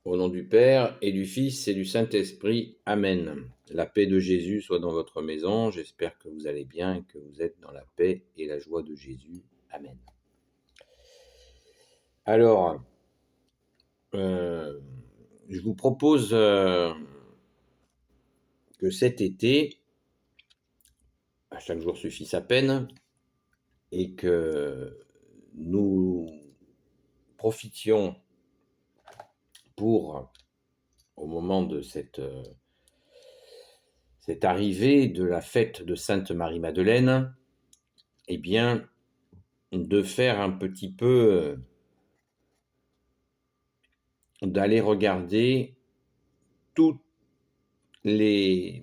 Au nom du Père et du Fils et du Saint-Esprit. Amen. La paix de Jésus soit dans votre maison. J'espère que vous allez bien et que vous êtes dans la paix et la joie de Jésus. Amen. Alors, je vous propose que cet été, à chaque jour suffit sa peine, et que nous profitions pour, au moment de cette arrivée de la fête de Sainte Marie-Madeleine, eh bien, de faire un petit peu, d'aller regarder tous les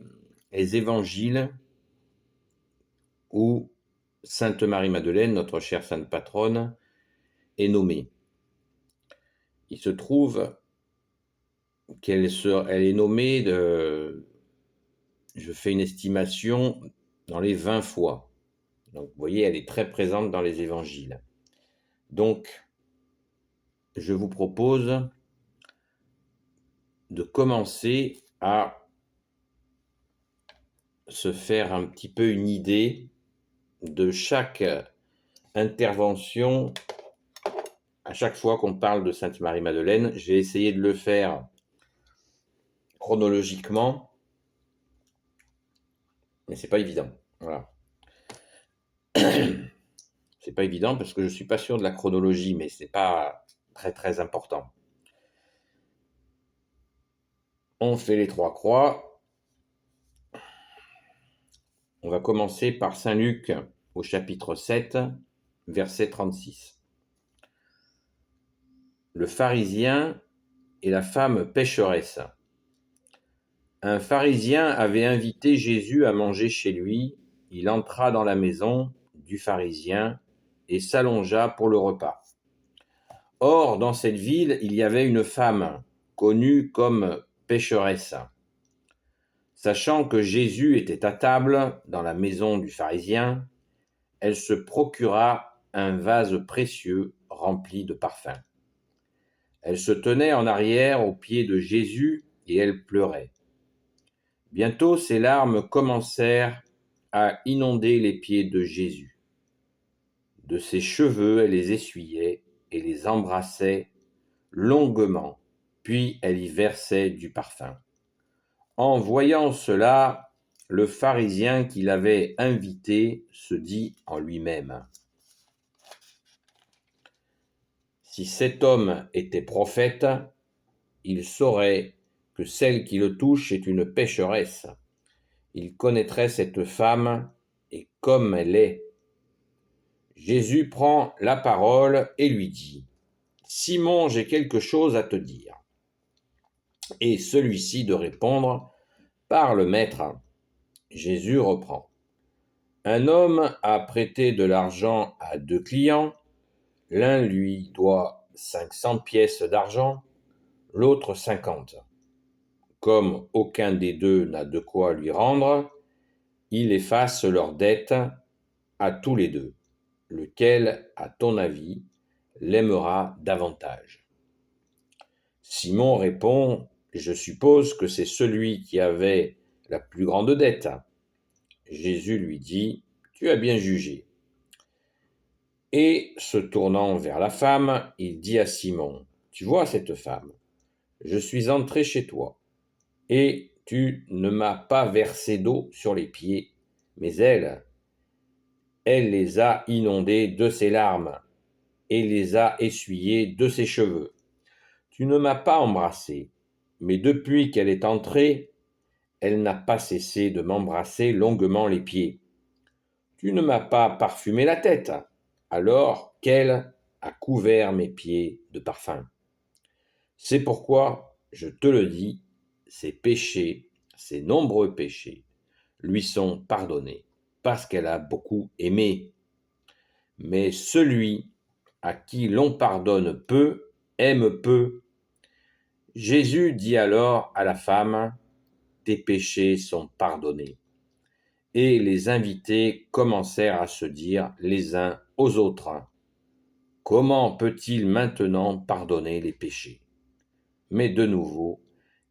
évangiles où Sainte Marie-Madeleine, notre chère sainte patronne, est nommée. Il se trouve qu'elle est nommée, je fais une estimation, dans les 20 fois. Donc vous voyez, elle est très présente dans les évangiles. Donc, je vous propose de commencer à se faire un petit peu une idée de chaque intervention à chaque fois qu'on parle de Sainte Marie-Madeleine. J'ai essayé de le faire chronologiquement, mais c'est pas évident. Voilà. C'est pas évident parce que je suis pas sûr de la chronologie, mais c'est pas très très important. On fait les 3 croix. On va commencer par Saint Luc au chapitre 7, verset 36. Le pharisien et la femme pécheresse. Un pharisien avait invité Jésus à manger chez lui. Il entra dans la maison du pharisien et s'allongea pour le repas. Or, dans cette ville, il y avait une femme connue comme pécheresse. Sachant que Jésus était à table dans la maison du pharisien, elle se procura un vase précieux rempli de parfums. Elle se tenait en arrière aux pieds de Jésus et elle pleurait. Bientôt, ses larmes commencèrent à inonder les pieds de Jésus. De ses cheveux, elle les essuyait et les embrassait longuement, puis elle y versait du parfum. En voyant cela, le pharisien qui l'avait invité se dit en lui-même : si cet homme était prophète, il saurait que celle qui le touche est une pécheresse. Il connaîtrait cette femme et comme elle est. Jésus prend la parole et lui dit : Simon, j'ai quelque chose à te dire. Et celui-ci de répondre : parle, maître. Jésus reprend : un homme a prêté de l'argent à 2 clients. L'un lui doit 500 pièces d'argent, l'autre 50. Comme aucun des deux n'a de quoi lui rendre, il efface leur dette à tous les deux. Lequel, à ton avis, l'aimera davantage ? Simon répond : je suppose que c'est celui qui avait la plus grande dette. Jésus lui dit : tu as bien jugé. Et se tournant vers la femme, il dit à Simon : tu vois cette femme ? Je suis entré chez toi, et tu ne m'as pas versé d'eau sur les pieds, mais elle les a inondés de ses larmes, et les a essuyés de ses cheveux. Tu ne m'as pas embrassé, mais depuis qu'elle est entrée, elle n'a pas cessé de m'embrasser longuement les pieds. Tu ne m'as pas parfumé la tête, alors qu'elle a couvert mes pieds de parfum. C'est pourquoi, je te le dis, ses péchés, ses nombreux péchés, lui sont pardonnés, parce qu'elle a beaucoup aimé. Mais celui à qui l'on pardonne peu, aime peu. Jésus dit alors à la femme : tes péchés sont pardonnés. Et les invités commencèrent à se dire les uns aux autres : comment peut-il maintenant pardonner les péchés ? Mais de nouveau,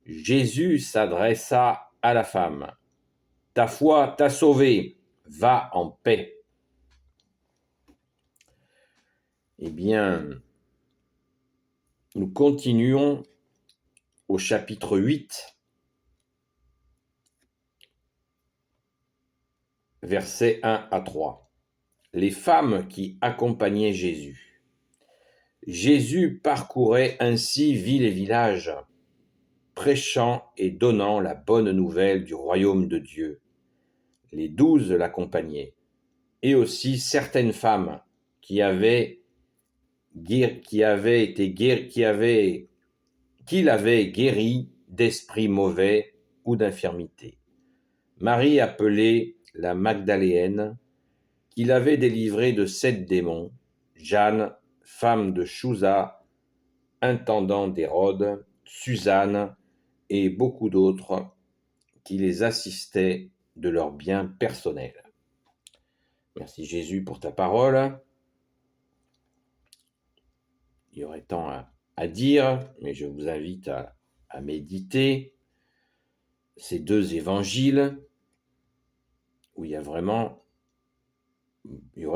Jésus s'adressa à la femme. « Ta foi t'a sauvée, va en paix. » Eh bien, nous continuons au chapitre 8, versets 1 à 3. Les femmes qui accompagnaient Jésus. Jésus parcourait ainsi villes et villages, prêchant et donnant la bonne nouvelle du royaume de Dieu. Les 12 l'accompagnaient, et aussi certaines femmes qui l'avaient guéri d'esprits mauvais ou d'infirmité. Marie, appelée la Magdaléenne, qui l'avait délivrée de 7 démons, Jeanne, femme de Chouza, intendant d'Hérode, Suzanne et beaucoup d'autres qui les assistaient de leurs biens personnels. Merci Jésus pour ta parole. Il y aurait tant à dire, mais je vous invite à méditer ces 2 évangiles où il y aurait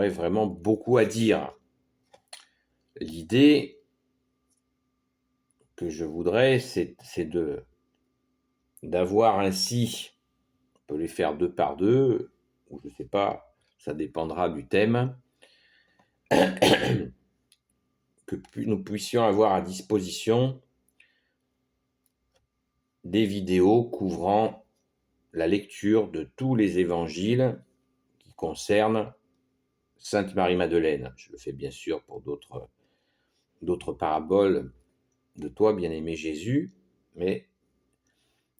vraiment beaucoup à dire. L'idée que je voudrais, c'est d'avoir ainsi, on peut les faire 2 par 2, ou je ne sais pas, ça dépendra du thème, que nous puissions avoir à disposition des vidéos couvrant la lecture de tous les évangiles qui concernent Sainte Marie-Madeleine. Je le fais bien sûr pour d'autres paraboles de toi, bien-aimé Jésus, mais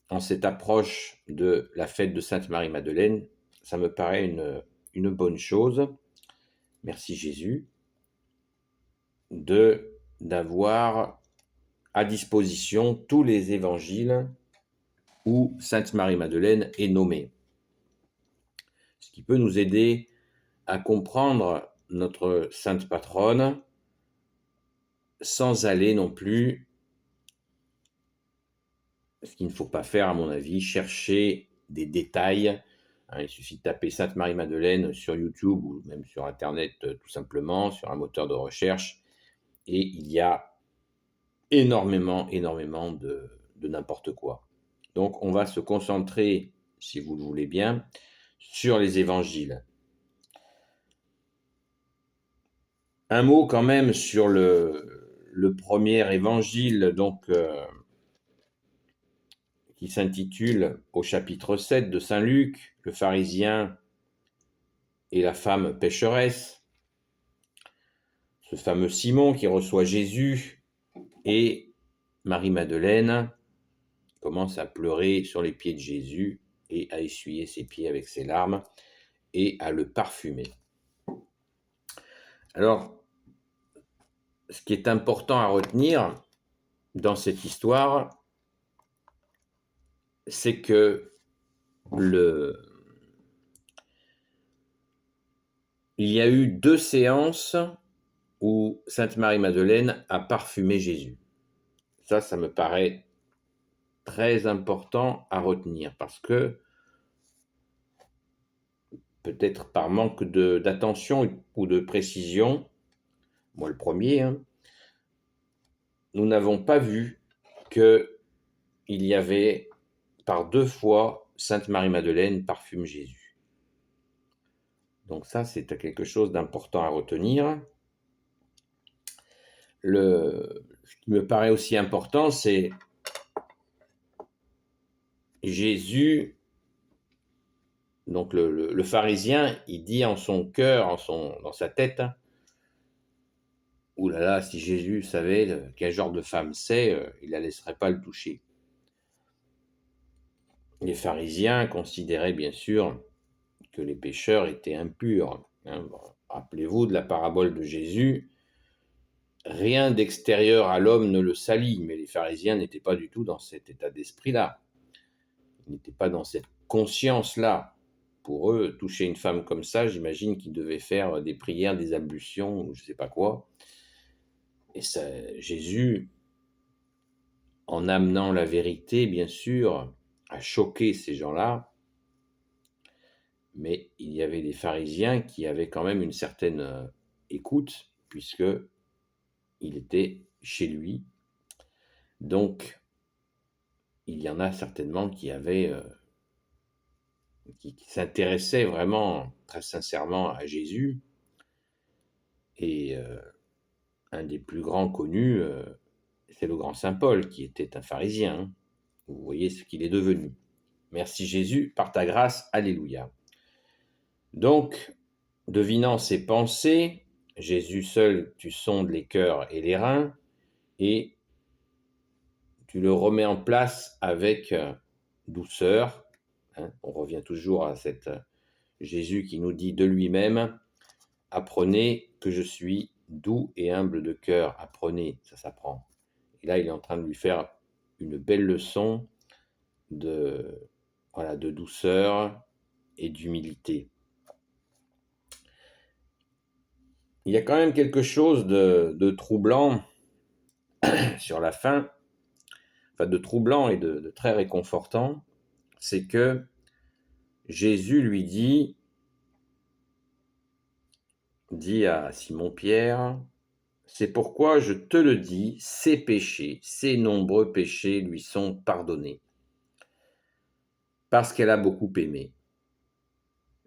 en cette approche de la fête de Sainte Marie-Madeleine, ça me paraît une bonne chose, merci Jésus, d'avoir à disposition tous les évangiles où Sainte Marie-Madeleine est nommée. Ce qui peut nous aider à comprendre notre sainte patronne sans aller non plus, ce qu'il ne faut pas faire à mon avis, chercher des détails. Il suffit de taper Sainte Marie-Madeleine sur YouTube ou même sur Internet tout simplement, sur un moteur de recherche, et il y a énormément de n'importe quoi. Donc on va se concentrer, si vous le voulez bien, sur les évangiles. Un mot quand même sur le premier évangile, donc qui s'intitule au chapitre 7 de Saint Luc, le pharisien et la femme pécheresse. Ce fameux Simon qui reçoit Jésus et Marie-Madeleine commence à pleurer sur les pieds de Jésus et à essuyer ses pieds avec ses larmes et à le parfumer. Alors, ce qui est important à retenir dans cette histoire, c'est que il y a eu 2 séances où Sainte Marie-Madeleine a parfumé Jésus. Ça me paraît très important à retenir parce que peut-être par manque d'attention ou de précision, moi le premier, nous n'avons pas vu qu'il y avait par 2 fois Sainte Marie-Madeleine parfume Jésus. Donc ça, c'est quelque chose d'important à retenir. Ce qui me paraît aussi important, c'est Jésus, donc le pharisien, il dit en son cœur, dans sa tête, « Ouh là là, si Jésus savait quel genre de femme c'est, il ne la laisserait pas le toucher. » Les pharisiens considéraient bien sûr que les pécheurs étaient impurs. Rappelez-vous de la parabole de Jésus. Rien d'extérieur à l'homme ne le salit, mais les pharisiens n'étaient pas du tout dans cet état d'esprit-là. Ils n'étaient pas dans cette conscience-là. Pour eux, toucher une femme comme ça, j'imagine qu'ils devaient faire des prières, des ablutions, ou je ne sais pas quoi. Et ça, Jésus, en amenant la vérité, bien sûr, a choqué ces gens-là, mais il y avait des pharisiens qui avaient quand même une certaine écoute, puisque il était chez lui. Donc, il y en a certainement qui s'intéressaient vraiment très sincèrement à Jésus. Et un des plus grands connus, c'est le grand saint Paul, qui était un pharisien, hein. Vous voyez ce qu'il est devenu. Merci Jésus, par ta grâce, alléluia. Donc, devinant ses pensées, Jésus seul, tu sondes les cœurs et les reins, et tu le remets en place avec douceur, hein. On revient toujours à cette Jésus qui nous dit de lui-même, apprenez que je suis doux et humble de cœur, apprenez, ça s'apprend. Et là, il est en train de lui faire une belle leçon de, voilà, de douceur et d'humilité. Il y a quand même quelque chose de troublant sur la fin, enfin de troublant et de très réconfortant, c'est que Jésus lui dit à Simon-Pierre, c'est pourquoi je te le dis, ses péchés, ses nombreux péchés lui sont pardonnés, parce qu'elle a beaucoup aimé.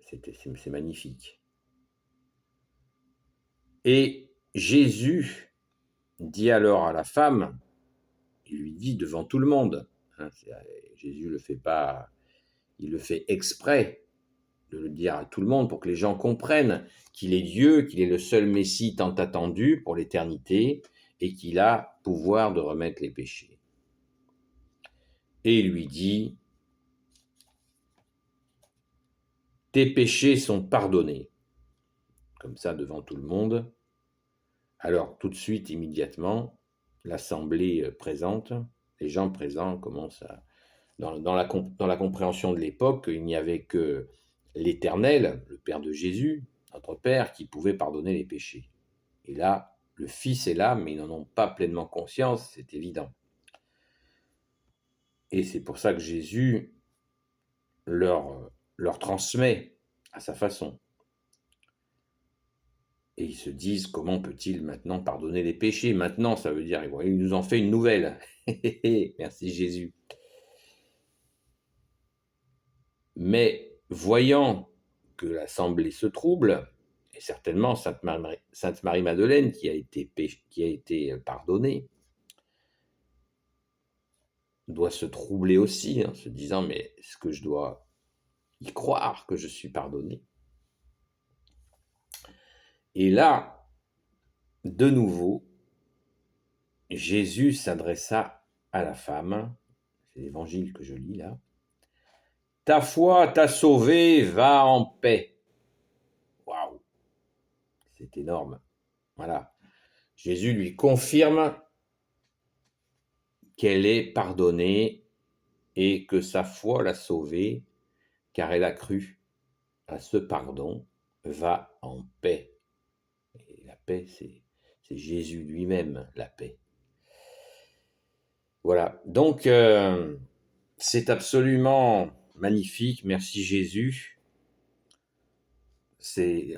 C'est magnifique. Et Jésus dit alors à la femme, il lui dit devant tout le monde, hein, Jésus ne le fait pas, il le fait exprès de le dire à tout le monde pour que les gens comprennent qu'il est Dieu, qu'il est le seul Messie tant attendu pour l'éternité et qu'il a pouvoir de remettre les péchés. Et il lui dit, tes péchés sont pardonnés, comme ça devant tout le monde. Alors tout de suite, immédiatement, l'assemblée présente, les gens présents commencent à... Dans la compréhension de l'époque, il n'y avait que l'Éternel, le Père de Jésus, notre Père, qui pouvait pardonner les péchés. Et là, le Fils est là, mais ils n'en ont pas pleinement conscience, c'est évident. Et c'est pour ça que Jésus leur transmet à sa façon. Et ils se disent, comment peut-il maintenant pardonner les péchés? Maintenant, ça veut dire, il nous en fait une nouvelle. Merci Jésus. Mais voyant que l'assemblée se trouble, et certainement Sainte Marie-Madeleine qui a été pardonnée, doit se troubler aussi, en se disant, mais est-ce que je dois y croire que je suis pardonné? Et là, de nouveau, Jésus s'adressa à la femme, c'est l'évangile que je lis là, ta foi t'a sauvé, va en paix. Waouh, c'est énorme. Voilà. Jésus lui confirme qu'elle est pardonnée et que sa foi l'a sauvée, car elle a cru à ce pardon, va en paix. Et la paix, c'est Jésus lui-même, la paix. Voilà, donc c'est absolument magnifique, merci Jésus.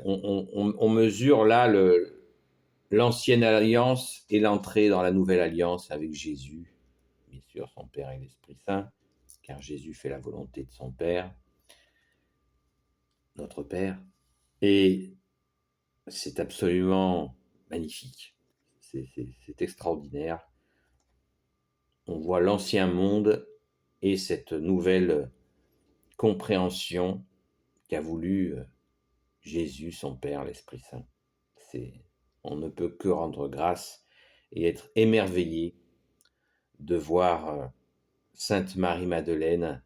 On mesure là l'ancienne alliance et l'entrée dans la nouvelle alliance avec Jésus, bien sûr son Père et l'Esprit Saint, car Jésus fait la volonté de son Père, notre Père, et c'est absolument magnifique, c'est extraordinaire. On voit l'ancien monde et cette nouvelle compréhension qu'a voulu Jésus, son Père, l'Esprit Saint. On ne peut que rendre grâce et être émerveillé de voir Sainte Marie-Madeleine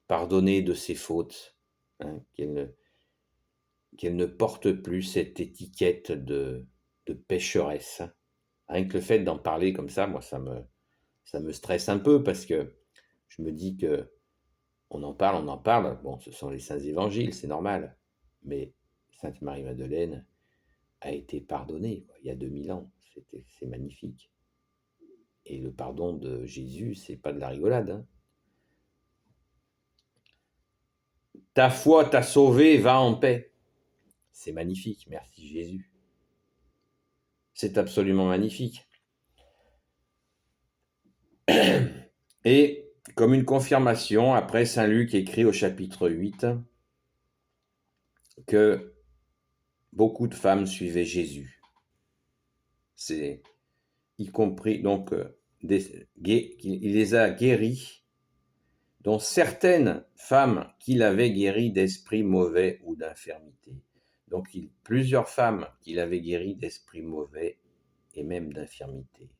pardonnée de ses fautes, hein, qu'elle ne porte plus cette étiquette de pécheresse. Rien que le fait d'en parler comme ça, moi, ça me stresse un peu parce que je me dis que on en parle. Bon, ce sont les saints évangiles, c'est normal. Mais Sainte Marie-Madeleine a été pardonnée il y a 2000 ans. C'est magnifique. Et le pardon de Jésus, c'est pas de la rigolade, hein. Ta foi t'a sauvé, va en paix. C'est magnifique, merci Jésus. C'est absolument magnifique. Et comme une confirmation, après saint Luc écrit au chapitre 8 que beaucoup de femmes suivaient Jésus. C'est y compris, donc, il les a guéries, dont certaines femmes qu'il avait guéries d'esprits mauvais ou d'infirmité. Donc, plusieurs femmes qu'il avait guéries d'esprits mauvais et même d'infirmité.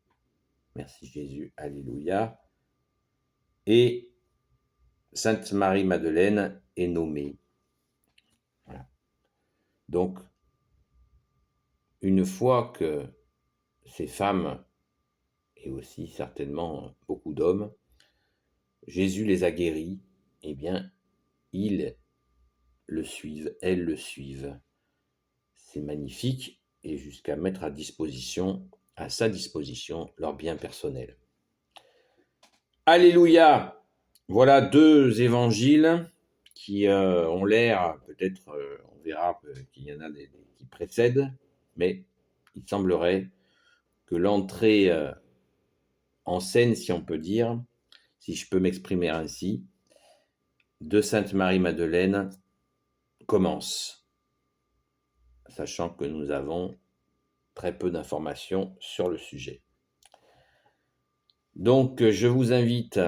Merci Jésus, alléluia. Et Sainte Marie-Madeleine est nommée. Voilà. Donc, une fois que ces femmes, et aussi certainement beaucoup d'hommes, Jésus les a guéris, eh bien, ils le suivent, elles le suivent. C'est magnifique, et jusqu'à mettre à sa disposition, leur bien personnel. Alléluia! Voilà 2 évangiles qui ont l'air, peut-être, on verra qu'il y en a qui précèdent, mais il semblerait que l'entrée en scène, si on peut dire, si je peux m'exprimer ainsi, de Sainte Marie-Madeleine commence, sachant que nous avons très peu d'informations sur le sujet. Donc, je vous invite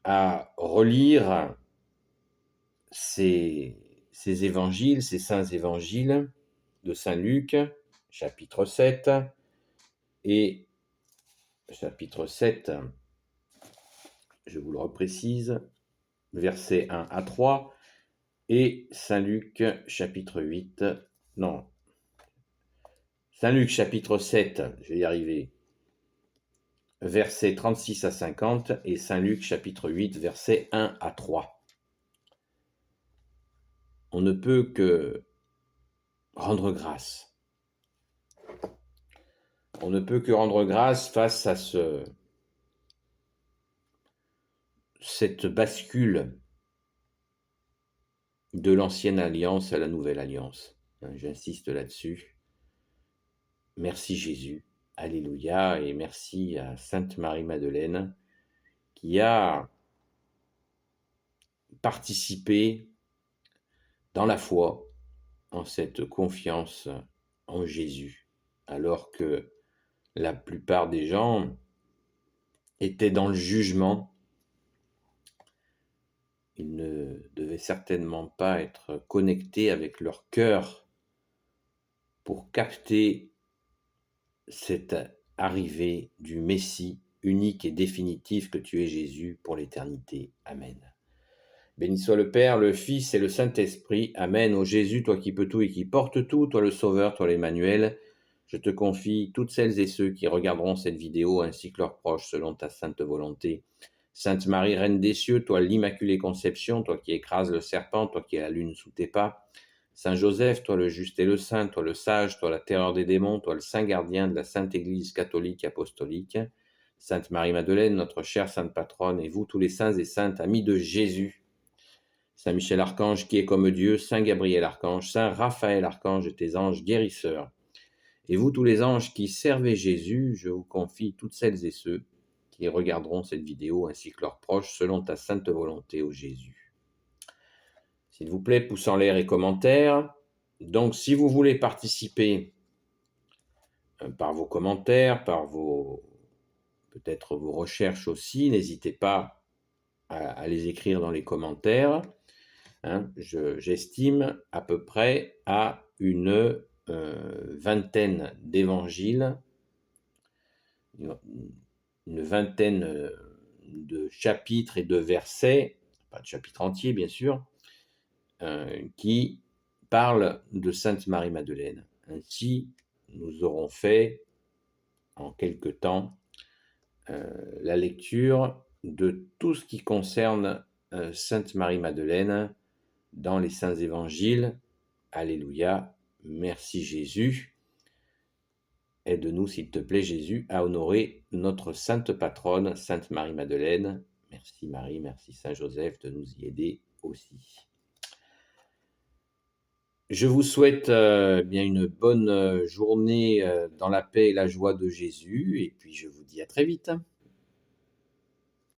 à relire ces évangiles, ces saints évangiles de saint Luc, chapitre 7, et chapitre 7, je vous le reprécise, versets 1 à 3, et saint Luc, chapitre 8, non, saint Luc, chapitre 7, je vais y arriver, versets 36 à 50, et saint Luc, chapitre 8, versets 1 à 3. On ne peut que rendre grâce. On ne peut que rendre grâce face à cette bascule de l'ancienne alliance à la nouvelle alliance. J'insiste là-dessus. Merci Jésus, alléluia, et merci à Sainte Marie-Madeleine qui a participé dans la foi, en cette confiance en Jésus, alors que la plupart des gens étaient dans le jugement. Ils ne devaient certainement pas être connectés avec leur cœur pour capter cette arrivée du Messie unique et définitif que tu es Jésus pour l'éternité. Amen. Béni soit le Père, le Fils et le Saint-Esprit. Amen. Ô Jésus, toi qui peux tout et qui portes tout, toi le Sauveur, toi l'Emmanuel, je te confie toutes celles et ceux qui regarderont cette vidéo ainsi que leurs proches selon ta sainte volonté. Sainte Marie, Reine des cieux, toi l'Immaculée Conception, toi qui écrases le serpent, toi qui es la lune sous tes pas. Saint Joseph, toi le juste et le saint, toi le sage, toi la terreur des démons, toi le saint gardien de la Sainte Église catholique apostolique. Sainte Marie-Madeleine, notre chère sainte patronne, et vous tous les saints et saintes, amis de Jésus. Saint Michel Archange qui est comme Dieu, Saint Gabriel Archange, Saint Raphaël Archange et tes anges guérisseurs. Et vous tous les anges qui servez Jésus, je vous confie toutes celles et ceux qui regarderont cette vidéo ainsi que leurs proches selon ta sainte volonté, ô Jésus. S'il vous plaît, pouce en l'air et commentaires. Donc, si vous voulez participer par vos commentaires, par peut-être vos recherches aussi, n'hésitez pas à les écrire dans les commentaires. J'estime à peu près à une vingtaine d'évangiles, une vingtaine de chapitres et de versets, pas de chapitre entier bien sûr, qui parlent de Sainte Marie-Madeleine. Ainsi, nous aurons fait en quelque temps la lecture de tout ce qui concerne Sainte Marie-Madeleine dans les saints évangiles. Alléluia, merci Jésus. Aide-nous, s'il te plaît, Jésus, à honorer notre sainte patronne, Sainte Marie-Madeleine. Merci Marie, merci Saint Joseph de nous y aider aussi. Je vous souhaite bien une bonne journée dans la paix et la joie de Jésus, et puis je vous dis à très vite.